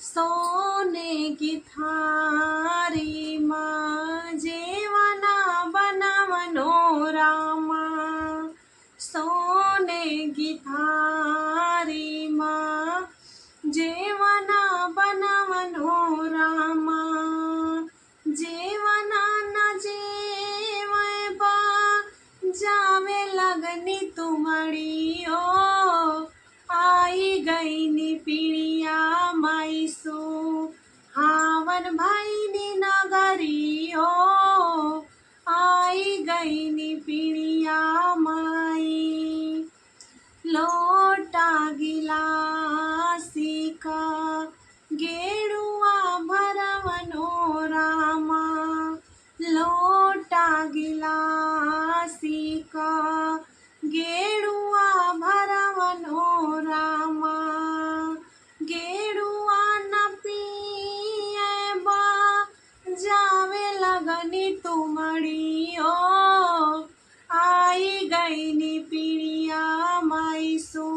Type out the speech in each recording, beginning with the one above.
सोने की थारी माँ जेवना बनवनो रामा। सोने की थारी माँ जेवना बनवनो रामा। जेवना न जेवै बा जावे लगनी तुमड़ी ओ। आई गईनी पिड़िया माईसो हावन भईनी नगरी ओ। आई गईनी पिड़िया माई। लोटा गिलासी का गेरुआ भरवनो रामा। लोटा गिलासी का गेरुआ भरवनो रामा। गेरुआ न पिए बा जावे लगनी तुमड़ी ओ। आई गईनी पिड़िया माईसो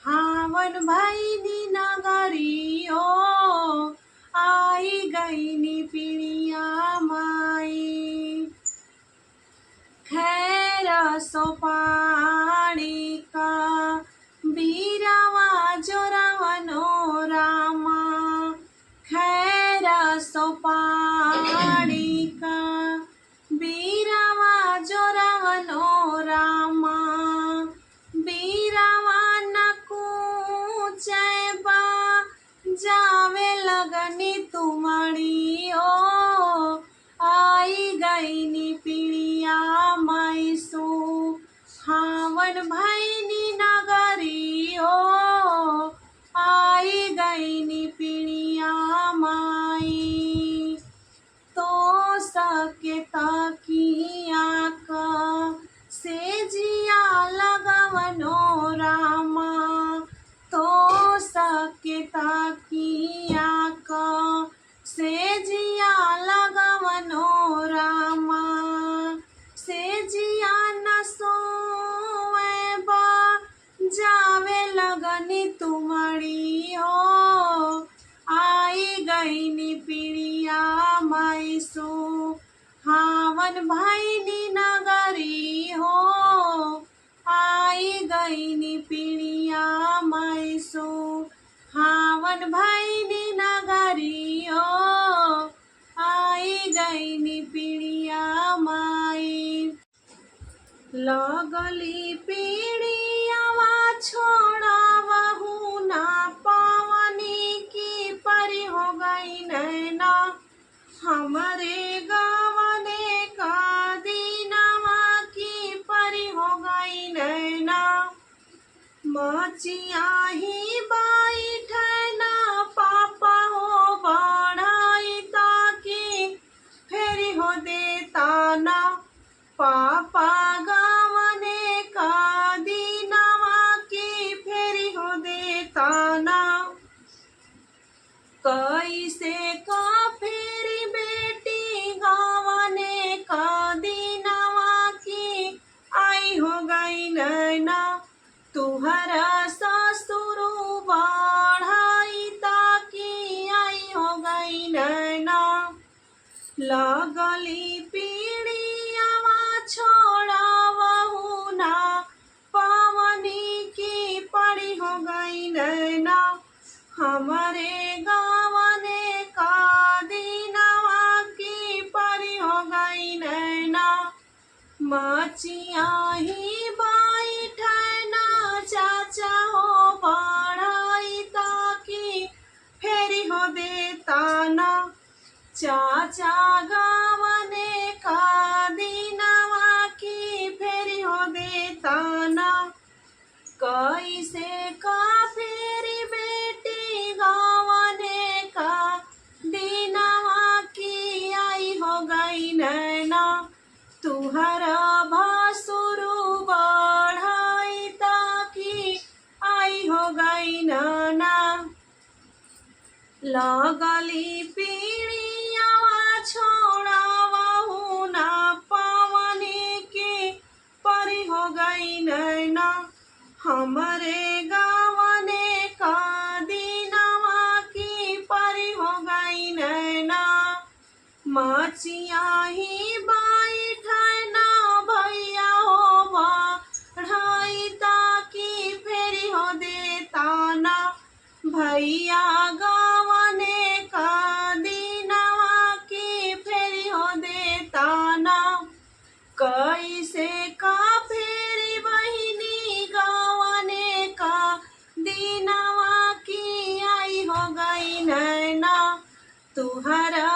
हावन भईनी नगरी ओ। आई गईनी पिड़िया माई। खैर सोपाड़ी का बीरावा जोरवनो रामा। खैर सोपाड़ी का बीरावा जोरवनो रामा। बीरावा न कूचै बा जावे लगनी तुमड़ी ओ। आई गईनी पिड़िया माईसो हावन भईनी नगरी ओ। आई गईनी पिड़िया माई। तो सके तकिया का सेजिया लगवनो रामा। तो सके तकिया का सेजिया लगवनो रामा। सेजिया न सोए बा जावे लगनी तुमड़ी ओ। आई गईनी पिड़िया माईसो हावन भईनी नगरी हो। आई गईनी पिड़िया माईसो हावन भईनी नगरी ओ। आई गईनी पिड़िया माई। लगली पीड़ियावा छोड़ावहु ना पावनी की परी हो गई नैना। हमरे गावने का दीनवा की परी हो गई नैना। मचिया ही बैठना पापा हो बढ़ाई ताकि फेरी हो देता ना। पापा गावने का दीनवा की फेरी हो देता ना। कैसे का फेरी बेटी गावने का दीनवा की आई हो गई नैना। तुहरा ससुरु बढ़ाई ताकि आई हो गई नैना। लगली पीड़ियावा छोड़ावहु ना पावनी की पड़ी हो गई नैना। हमरे गावने का दीनवा की परी हो गई नैना। मचिया ही बैठना चाचा हो बढ़ाई ताकि फेरी हो देता ना। चाचा गावने का दीनवा की फेरी हो देता ना। कैसे का फेरी बेटी गावने का दीनवा की आई हो गई नैना। तुहरा भासुरु बढ़ाई ताकि आई हो गई नैना। लगली पीड़ियावा छोड़ावहु ना पावनी की परी हो गई नैना। हमरे गावने का दीनवा की मचिया ही बैठना भैया हो बढ़ाई ताकि फेरी हो देता ना भैया गवने का दिनवा की फेरी हो देता ना कैसे का फेरी बहिनी गवने का दिनवा की आई हो गई नैना तुहरा